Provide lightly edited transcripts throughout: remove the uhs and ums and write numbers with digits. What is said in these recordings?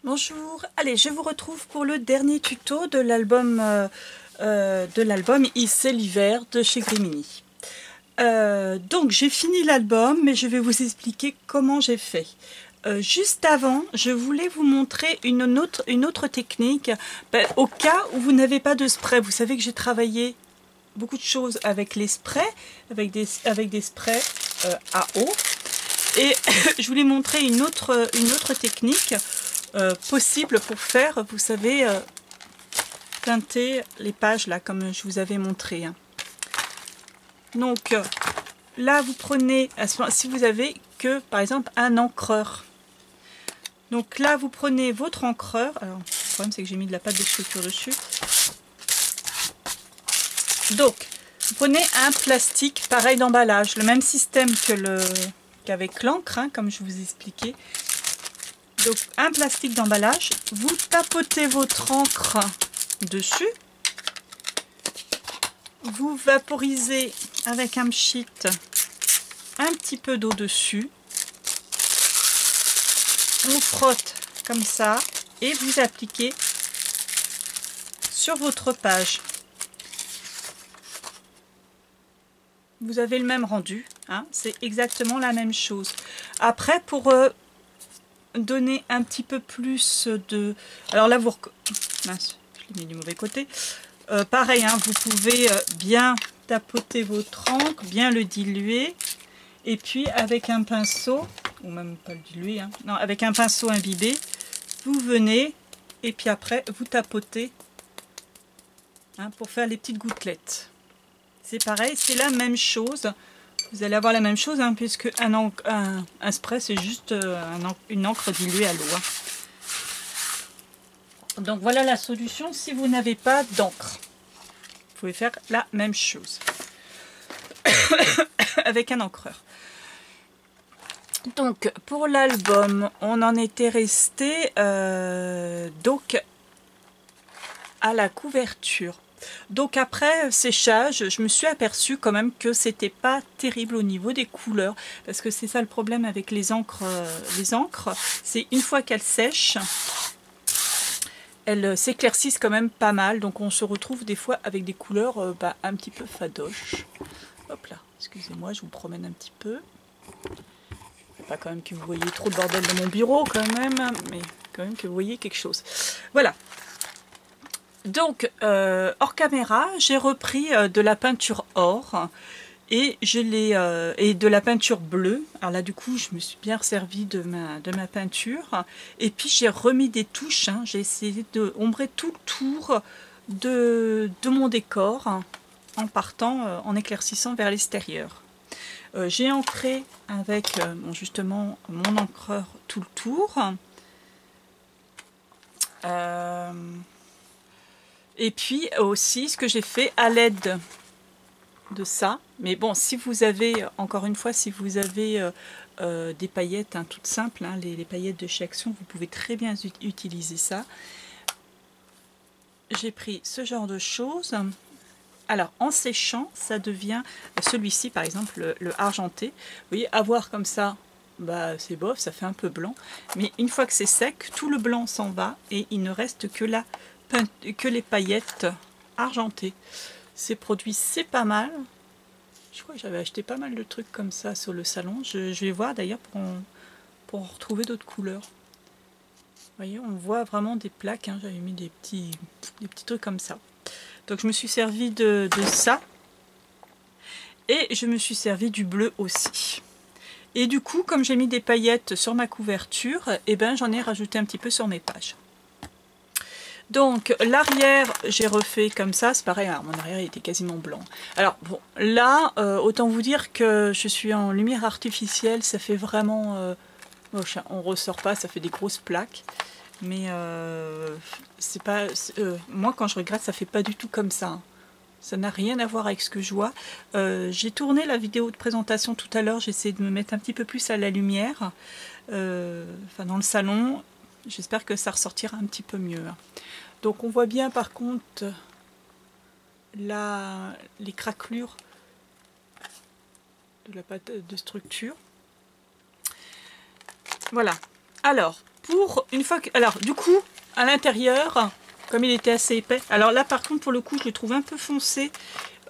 Bonjour, allez, je vous retrouve pour le dernier tuto de l'album Il c'est l'hiver de chez Grimini. Donc j'ai fini l'album, mais je vais vous expliquer comment j'ai fait. Juste avant, je voulais vous montrer une autre technique, au cas où vous n'avez pas de spray. Vous savez que j'ai travaillé beaucoup de choses avec les sprays, avec des sprays à eau. Et je voulais montrer une autre technique possible pour faire, vous savez, teinter les pages là, comme je vous avais montré. Donc là, vous prenez, si vous avez que, par exemple, un encreur. Donc là, vous prenez votre encreur. Alors, le problème, c'est que j'ai mis de la pâte de structure dessus. Donc, vous prenez un plastique pareil d'emballage, le même système qu'avec l'encre, hein, comme je vous ai expliqué. Donc un plastique d'emballage, vous tapotez votre encre dessus, vous vaporisez avec un pchit un petit peu d'eau dessus, on frotte comme ça et vous appliquez sur votre page. Vous avez le même rendu, hein, c'est exactement la même chose. Après, pour donner un petit peu plus de... Alors là, mince, je l'ai mis du mauvais côté. Pareil, hein, vous pouvez bien tapoter votre encre, bien le diluer. Et puis avec un pinceau, ou même pas le diluer, hein, non, avec un pinceau imbibé, vous venez et puis après vous tapotez, hein, pour faire les petites gouttelettes. C'est pareil, c'est la même chose. Vous allez avoir la même chose, hein, puisque un spray, c'est juste une encre diluée à l'eau. Hein. Donc voilà la solution si vous n'avez pas d'encre. Vous pouvez faire la même chose avec un encreur. Donc pour l'album, on en était resté donc à la couverture. Donc après séchage, je me suis aperçue quand même que c'était pas terrible au niveau des couleurs, parce que c'est ça le problème avec les encres. C'est une fois qu'elles sèchent, elles s'éclaircissent quand même pas mal, donc on se retrouve des fois avec des couleurs un petit peu fadoches. Hop là, excusez-moi, je vous promène un petit peu. Pas quand même que vous voyez trop de bordel dans mon bureau quand même, mais quand même que vous voyez quelque chose. Voilà. Donc, hors caméra, j'ai repris de la peinture or et et de la peinture bleue. Alors là, du coup, je me suis bien servi de ma peinture. Et puis, j'ai remis des touches. Hein. J'ai essayé de ombrer tout le tour de mon décor, hein, en partant, en éclaircissant vers l'extérieur. J'ai ancré avec justement mon encreur tout le tour. Et puis aussi ce que j'ai fait à l'aide de ça, mais bon, si vous avez, encore une fois, si vous avez des paillettes, hein, toutes simples, hein, les paillettes de chez Action, vous pouvez très bien utiliser ça. J'ai pris ce genre de choses. Alors en séchant, ça devient, celui-ci par exemple, le argenté, vous voyez, avoir comme ça, bah, c'est bof, ça fait un peu blanc, mais une fois que c'est sec, tout le blanc s'en va et il ne reste que les paillettes argentées. Ces produits, c'est pas mal. Je crois que j'avais acheté pas mal de trucs comme ça sur le salon. Je vais voir d'ailleurs pour en retrouver d'autres couleurs. Vous voyez, on voit vraiment des plaques, hein. J'avais mis des petits trucs comme ça. Donc je me suis servi de ça. Et je me suis servi du bleu aussi. Et du coup, comme j'ai mis des paillettes sur ma couverture, eh ben, j'en ai rajouté un petit peu sur mes pages. Donc l'arrière, j'ai refait comme ça, c'est pareil, alors, mon arrière il était quasiment blanc. Alors bon, là, autant vous dire que je suis en lumière artificielle, ça fait vraiment... on ressort pas, ça fait des grosses plaques. Mais c'est pas... moi quand je regarde, ça fait pas du tout comme ça. Hein. Ça n'a rien à voir avec ce que je vois. J'ai tourné la vidéo de présentation tout à l'heure, j'ai essayé de me mettre un petit peu plus à la lumière, enfin dans le salon. J'espère que ça ressortira un petit peu mieux. Donc on voit bien par contre les craquelures de la pâte de structure. Voilà. Alors, pour une fois que... Alors, du coup, à l'intérieur, comme il était assez épais... Alors là, par contre, pour le coup, je le trouve un peu foncé.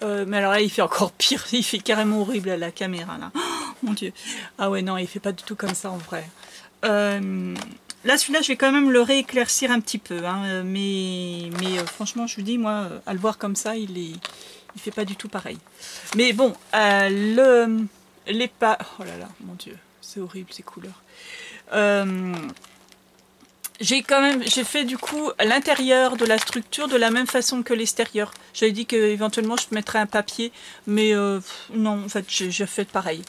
Mais alors là, il fait encore pire. Il fait carrément horrible à la caméra, là. Oh, mon Dieu. Ah ouais, non, il fait pas du tout comme ça, en vrai. Là, celui-là, je vais quand même le rééclaircir un petit peu. Hein, mais franchement, je vous dis, moi, à le voir comme ça, il fait pas du tout pareil. Mais bon, les pas... Oh là là, mon Dieu, c'est horrible, ces couleurs. J'ai fait du coup l'intérieur de la structure de la même façon que l'extérieur. J'avais dit qu'éventuellement je mettrais un papier, mais non, en fait j'ai fait pareil.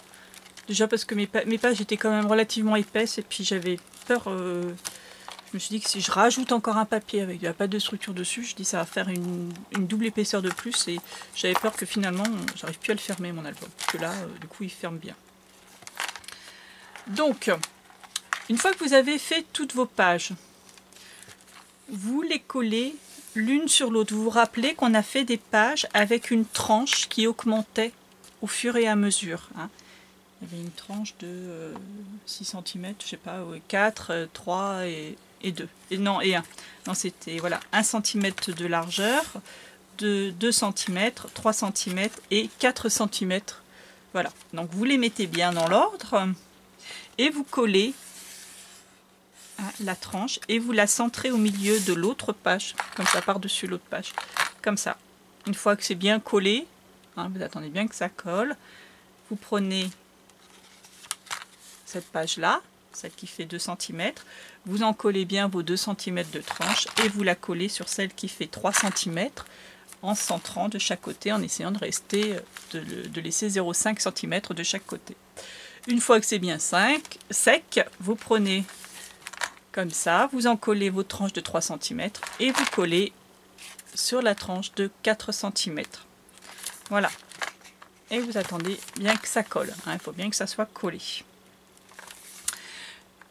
Déjà parce que mes pages étaient quand même relativement épaisses et puis j'avais peur, je me suis dit que si je rajoute encore un papier avec de la pâte de structure dessus, je dis ça va faire une double épaisseur de plus et j'avais peur que finalement j'arrive plus à le fermer mon album. Parce que là, du coup il ferme bien. Donc... Une fois que vous avez fait toutes vos pages, vous les collez l'une sur l'autre. Vous vous rappelez qu'on a fait des pages avec une tranche qui augmentait au fur et à mesure. Hein. Il y avait une tranche de 6 cm, je sais pas, 4, 3 et 2. Et 1. Non, c'était voilà, 1 cm de largeur, de 2 cm, 3 cm et 4 cm. Voilà. Donc vous les mettez bien dans l'ordre et vous collez la tranche et vous la centrez au milieu de l'autre page, comme ça par-dessus l'autre page, comme ça. Une fois que c'est bien collé, hein, vous attendez bien que ça colle, vous prenez cette page-là, celle qui fait 2 cm, vous en collez bien vos 2 cm de tranche et vous la collez sur celle qui fait 3 cm en centrant de chaque côté, en essayant de rester, de laisser 0,5 cm de chaque côté. Une fois que c'est bien sec, vous prenez comme ça, vous en collez vos tranches de 3 cm et vous collez sur la tranche de 4 cm. Voilà. Et vous attendez bien que ça colle. Hein, il faut bien que ça soit collé.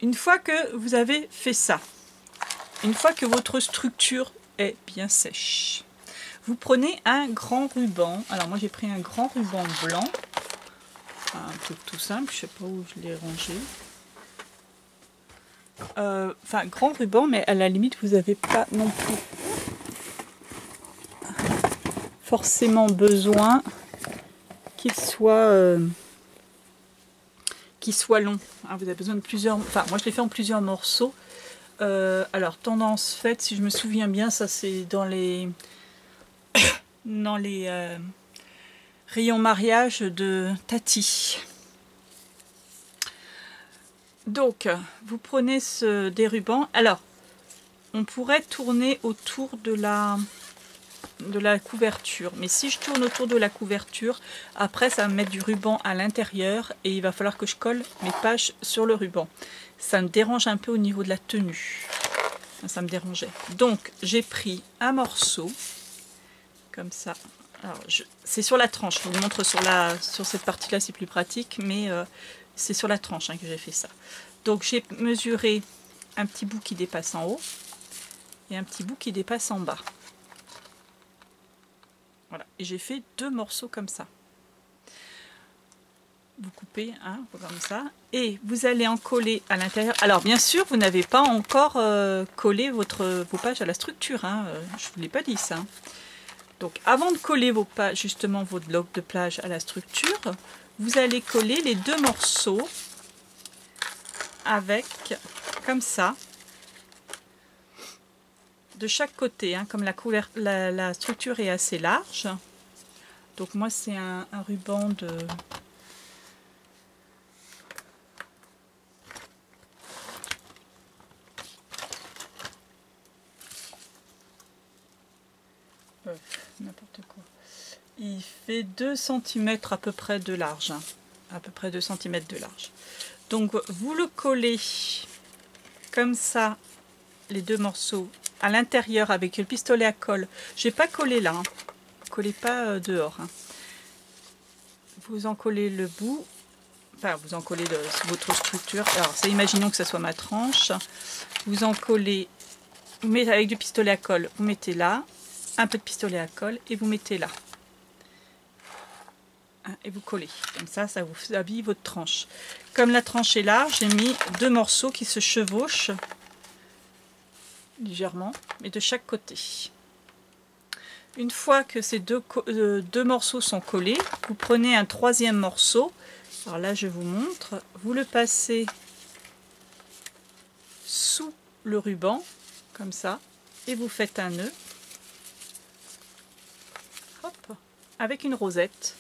Une fois que vous avez fait ça, une fois que votre structure est bien sèche, vous prenez un grand ruban. Alors moi j'ai pris un grand ruban blanc. Un truc tout simple, je ne sais pas où je l'ai rangé. Enfin, grand ruban, mais à la limite, vous n'avez pas non plus forcément besoin qu'il soit long. Hein, vous avez besoin de plusieurs... Enfin, moi, je l'ai fait en plusieurs morceaux. Alors, tendance faite, si je me souviens bien, ça c'est dans les... dans les rayons mariage de Tati. Donc, vous prenez des rubans. Alors, on pourrait tourner autour de la couverture. Mais si je tourne autour de la couverture, après, ça va me mettre du ruban à l'intérieur et il va falloir que je colle mes pages sur le ruban. Ça me dérange un peu au niveau de la tenue. Ça me dérangeait. Donc, j'ai pris un morceau, comme ça. Alors, c'est sur la tranche. Je vous le montre sur cette partie-là, c'est plus pratique, mais... c'est sur la tranche hein, que j'ai fait ça. Donc j'ai mesuré un petit bout qui dépasse en haut et un petit bout qui dépasse en bas. Voilà. Et j'ai fait 2 morceaux comme ça. Vous coupez hein, comme ça. Et vous allez en coller à l'intérieur. Alors bien sûr, vous n'avez pas encore collé vos pages à la structure. Hein. Je ne vous l'ai pas dit ça. Donc avant de coller vos pages, justement vos blocs de plage à la structure, vous allez coller les 2 morceaux avec, comme ça, de chaque côté, hein, comme la structure est assez large. Donc moi c'est un ruban de... n'importe quoi. Il fait 2 cm à peu près de large. Hein. À peu près 2 cm de large. Donc vous le collez comme ça, les 2 morceaux, à l'intérieur avec le pistolet à colle. Je n'ai pas collé là. Hein. Collez pas dehors. Hein. Vous en collez le bout. Enfin, vous en collez votre structure. Alors, ça, imaginons que ça soit ma tranche. Vous en collez, vous mettez avec du pistolet à colle, vous mettez là. Un peu de pistolet à colle et vous mettez là. Et vous collez. Comme ça, ça vous habille votre tranche. Comme la tranche est large, j'ai mis 2 morceaux qui se chevauchent légèrement, mais de chaque côté. Une fois que ces deux morceaux sont collés, vous prenez un troisième morceau. Alors là, je vous montre. Vous le passez sous le ruban, comme ça, et vous faites un nœud. Hop, avec une rosette,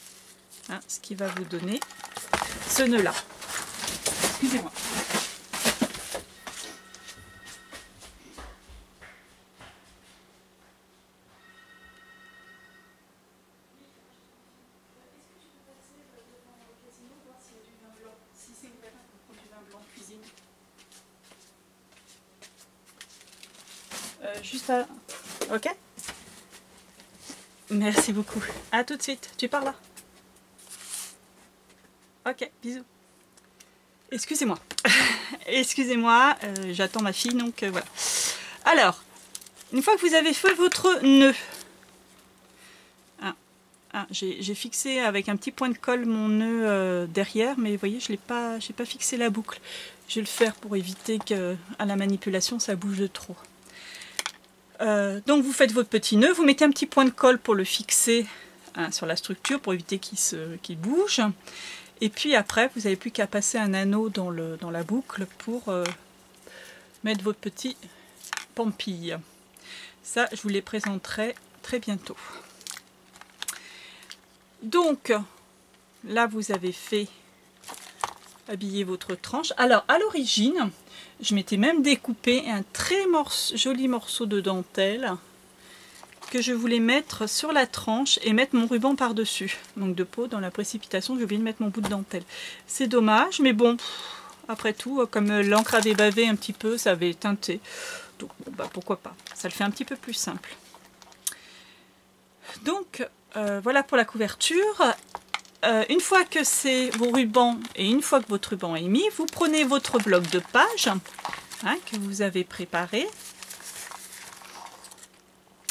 hein, ce qui va vous donner ce nœud-là. Excusez-moi. Juste à... Ok. Merci beaucoup. À tout de suite. Tu pars là. Ok, bisous. Excusez-moi. Excusez-moi, j'attends ma fille, donc voilà. Alors, une fois que vous avez fait votre nœud, j'ai fixé avec un petit point de colle mon nœud derrière, mais vous voyez, je n'ai pas fixé la boucle. Je vais le faire pour éviter qu'à la manipulation, ça bouge de trop. Donc vous faites votre petit nœud, vous mettez un petit point de colle pour le fixer sur la structure, pour éviter qu'il bouge. Et puis après, vous n'avez plus qu'à passer un anneau dans la boucle pour mettre votre petit pampille. Ça, je vous les présenterai très bientôt. Donc, là, vous avez fait habiller votre tranche. Alors, à l'origine, je m'étais même découpé un très joli morceau de dentelle que je voulais mettre sur la tranche et mettre mon ruban par-dessus. Donc de peau, dans la précipitation, j'ai oublié de mettre mon bout de dentelle. C'est dommage, mais bon, après tout, comme l'encre avait bavé un petit peu, ça avait teinté. Donc bon, bah, pourquoi pas. Ça le fait un petit peu plus simple. Donc, voilà pour la couverture. Une fois que c'est vos rubans et une fois que votre ruban est mis, vous prenez votre bloc de page que vous avez préparé.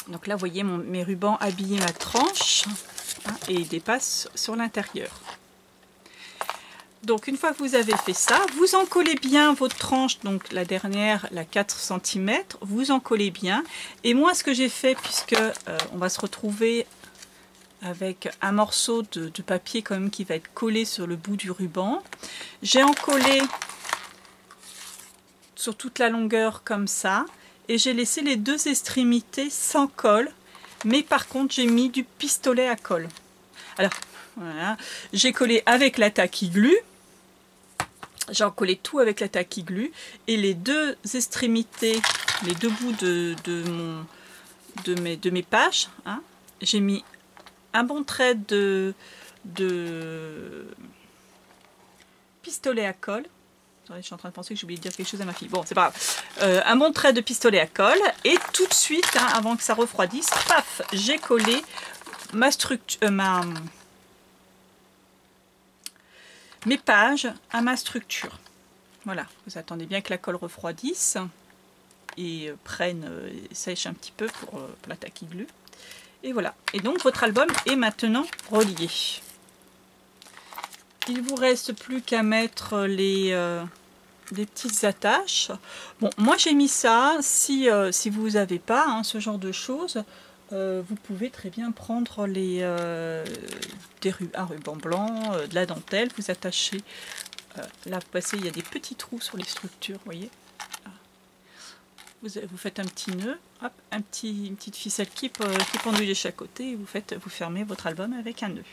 Donc là, vous voyez mes rubans habiller ma tranche et ils dépassent sur l'intérieur. Donc une fois que vous avez fait ça, vous encollez bien votre tranche, donc la dernière, la 4 cm, vous encollez bien. Et moi, ce que j'ai fait, puisque on va se retrouver avec un morceau de papier quand même qui va être collé sur le bout du ruban. J'ai encollé sur toute la longueur comme ça et j'ai laissé les deux extrémités sans colle, mais par contre j'ai mis du pistolet à colle. Alors voilà, j'ai collé avec la taquiglu, j'ai encollé tout avec la taquiglu et les deux extrémités, les deux bouts de mes pages, j'ai mis un bon trait de pistolet à colle. Attendez, je suis en train de penser que j'ai oublié de dire quelque chose à ma fille. Bon, c'est pas grave. Un bon trait de pistolet à colle. Et tout de suite, avant que ça refroidisse, paf, j'ai collé ma structure, mes pages à ma structure. Voilà, vous attendez bien que la colle refroidisse et sèche un petit peu pour la taquiglu. Et voilà. Et donc votre album est maintenant relié. Il vous reste plus qu'à mettre les petites attaches. Bon, moi j'ai mis ça. Si vous n'avez pas ce genre de choses, vous pouvez très bien prendre un ruban blanc, de la dentelle. Vous attachez. Là, vous passez, il y a des petits trous sur les structures, vous voyez. Vous faites un petit nœud, hop, une petite ficelle qui pendule de chaque côté et vous fermez votre album avec un nœud.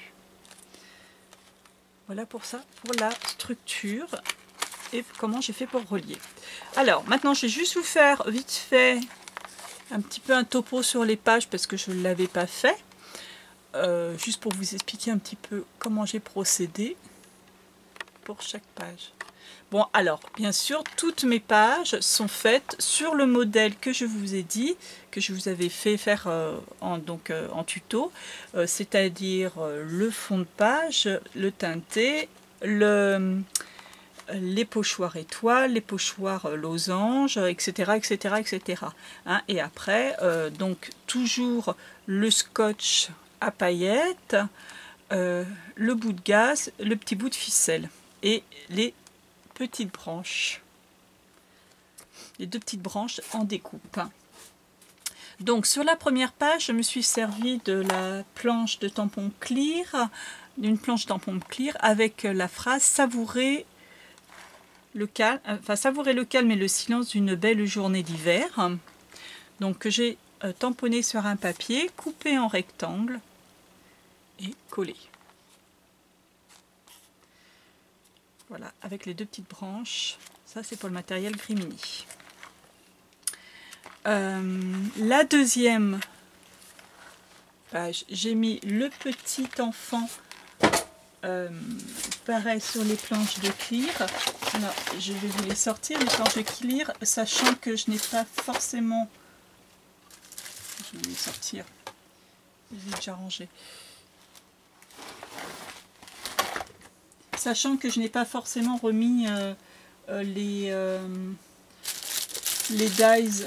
Voilà pour ça, pour la structure et comment j'ai fait pour relier. Alors maintenant je vais juste vous faire vite fait un petit peu un topo sur les pages parce que je ne l'avais pas fait. Juste pour vous expliquer un petit peu comment j'ai procédé pour chaque page. Bon, alors, bien sûr, toutes mes pages sont faites sur le modèle que je vous ai dit, que je vous avais fait faire en tuto, c'est-à-dire le fond de page, le teinté, les pochoirs étoiles, les pochoirs losanges, etc. etc., etc. Et après, donc, toujours le scotch à paillettes, le bout de gaze, le petit bout de ficelle et les petites branches, les deux petites branches en découpe. Donc sur la première page, je me suis servi de la planche de tampon clear, d'une planche tampon clear avec la phrase savourer le calme, savourer le calme et le silence d'une belle journée d'hiver. Donc que j'ai tamponné sur un papier, coupé en rectangle et collé. Voilà, avec les deux petites branches. Ça c'est pour le matériel Grimini. La deuxième page, j'ai mis le petit enfant pareil sur les planches de clear. Alors, je vais vous les sortir, les planches de clear, sachant que je n'ai pas forcément... Je vais les sortir. Je les ai déjà rangés. Sachant que je n'ai pas forcément remis les dies,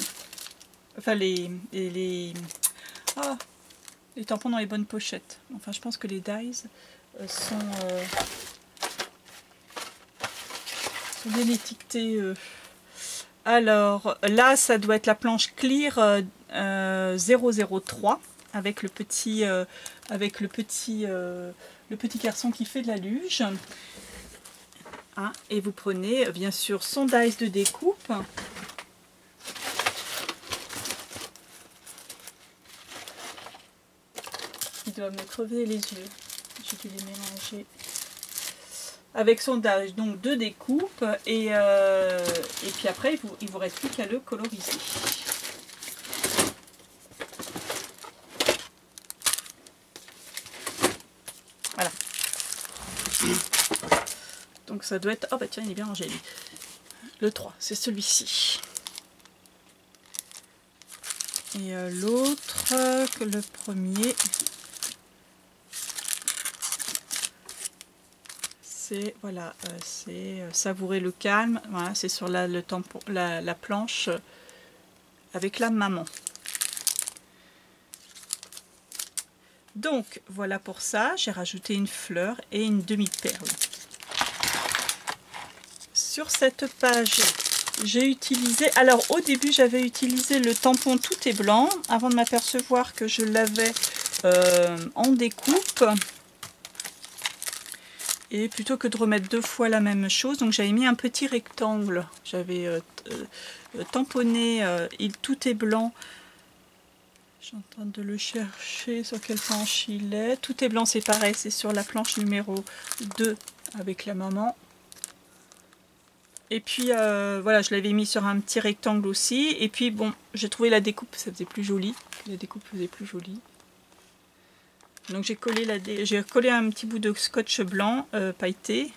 enfin les tampons dans les bonnes pochettes. Enfin, je pense que les dies sont bien étiquetés. Alors là, ça doit être la planche clear 003 avec le petit garçon qui fait de la luge. Hein, et vous prenez bien sûr son dies de découpe. Il doit me crever les yeux. J'ai dû les mélanger. Avec son dies donc de découpe et puis après il vous reste plus qu'à le coloriser. Voilà. Donc ça doit être... Oh bah tiens, il est bien rangé lui. Le 3, c'est celui-ci. Et l'autre, le premier, c'est voilà, c'est savourer le calme. Voilà, c'est sur le tampon, la planche avec la maman. Donc voilà pour ça, j'ai rajouté une fleur et une demi-perle. Sur cette page, j'ai utilisé, alors au début j'avais utilisé le tampon tout est blanc avant de m'apercevoir que je l'avais en découpe. Et plutôt que de remettre deux fois la même chose, donc j'avais mis un petit rectangle. J'avais tamponné il tout est blanc. Je suis en train de le chercher sur quelle planche il est. Tout est blanc, c'est pareil, c'est sur la planche numéro 2 avec la maman. Et puis voilà, je l'avais mis sur un petit rectangle aussi. Et puis bon, j'ai trouvé la découpe, ça faisait plus joli. La découpe faisait plus jolie. Donc j'ai collé, un petit bout de scotch blanc pailleté.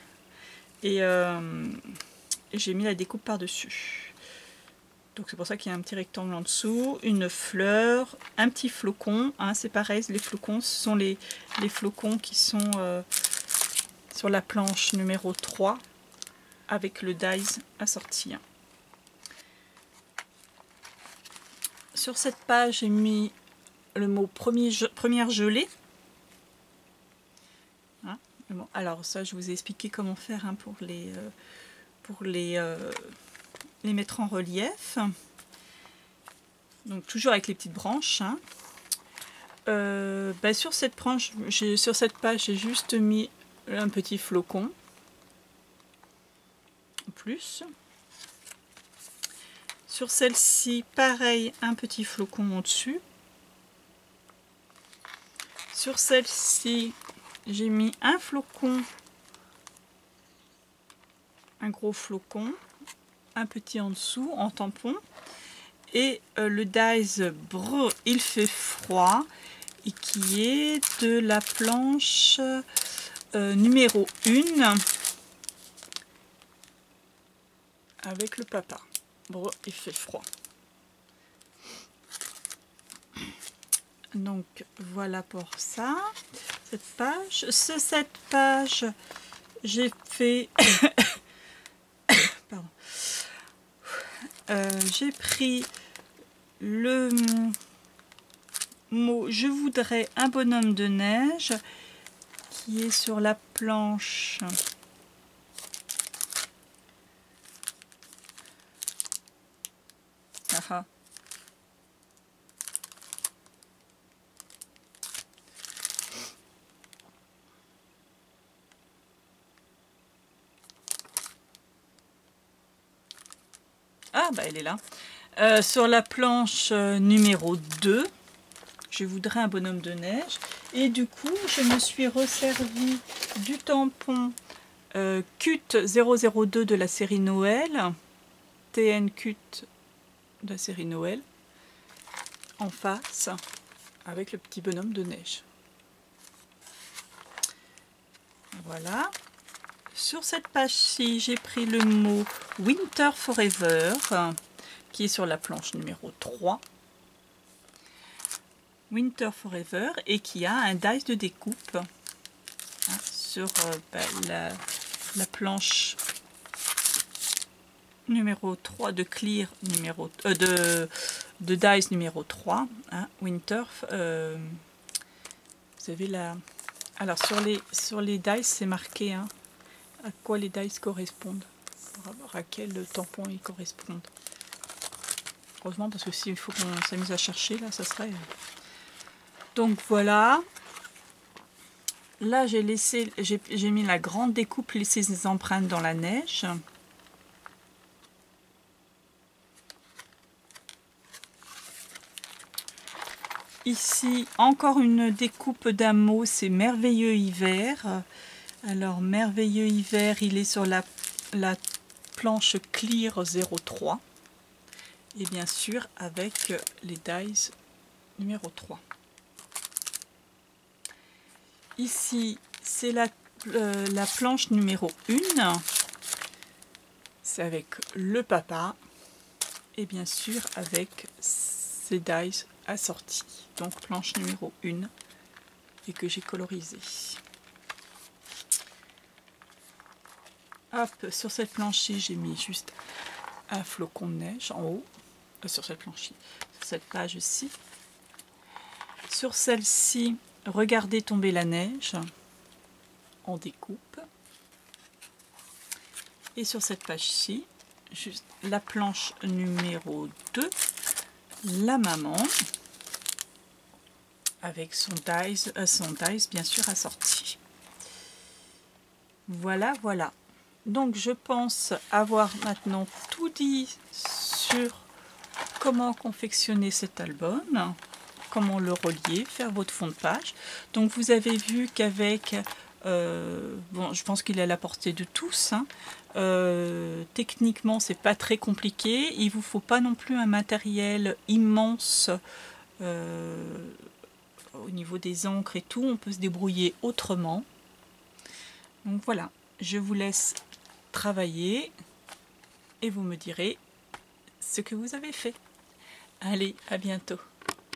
Et j'ai mis la découpe par-dessus. Donc c'est pour ça qu'il y a un petit rectangle en dessous, une fleur, un petit flocon. Hein, c'est pareil, les flocons, ce sont les flocons qui sont sur la planche numéro 3. Avec le dies assorti. Sur cette page, j'ai mis le mot première gelée. Hein, bon, alors ça, je vous ai expliqué comment faire hein, pour les mettre en relief. Donc toujours avec les petites branches. Hein. Sur cette page, j'ai juste mis un petit flocon. Plus. Sur celle-ci, pareil, un petit flocon au-dessus. Sur celle-ci, j'ai mis un flocon, un gros flocon, un petit en dessous, en tampon. Et le dies breu, il fait froid, et qui est de la planche numéro 1. Avec le papa. Bon, il fait froid. Donc voilà pour ça. Cette page. Cette page, j'ai fait. Pardon. J'ai pris le mot je voudrais un bonhomme de neige qui est sur la planche. bah elle est là. Sur la planche numéro 2, je voudrais un bonhomme de neige. Et du coup, je me suis resservi du tampon Cut 002 de la série Noël, TN Cut de la série Noël, en face, avec le petit bonhomme de neige. Voilà. Sur cette page-ci, j'ai pris le mot Winter Forever, qui est sur la planche numéro 3. Winter Forever, et qui a un dice de découpe sur la planche numéro 3 de clear numéro de dice numéro 3, Winter. Vous avez la... Alors sur les dice, c'est marqué à quoi les dice correspondent, à quel tampon ils correspondent. Heureusement, parce que s'il faut qu'on s'amuse à chercher, là, ça serait... Donc voilà. Là, j'ai mis la grande découpe, laisser ses empreintes dans la neige. Ici, encore une découpe d'un mot, c'est Merveilleux Hiver. Alors, Merveilleux Hiver, il est sur la planche Clear 03. Et bien sûr, avec les dies numéro 3. Ici, c'est la planche numéro 1. C'est avec le papa. Et bien sûr, avec ces dies assortis. Donc, planche numéro 1. Et que j'ai colorisé. Hop, sur cette planche-ci, j'ai mis juste un flocon de neige en haut. Sur cette planche-ci, sur cette page-ci. Sur celle-ci, regardez tomber la neige en découpe. Et sur cette page-ci, juste la planche numéro 2, la maman, avec son dice bien sûr assorti. Voilà, voilà. Donc je pense avoir maintenant tout dit sur comment confectionner cet album, comment le relier, faire votre fond de page. Donc vous avez vu qu'avec, bon, je pense qu'il est à la portée de tous, techniquement c'est pas très compliqué, il vous faut pas non plus un matériel immense au niveau des encres et tout, on peut se débrouiller autrement. Donc voilà, je vous laisse travailler et vous me direz ce que vous avez fait. Allez, à bientôt.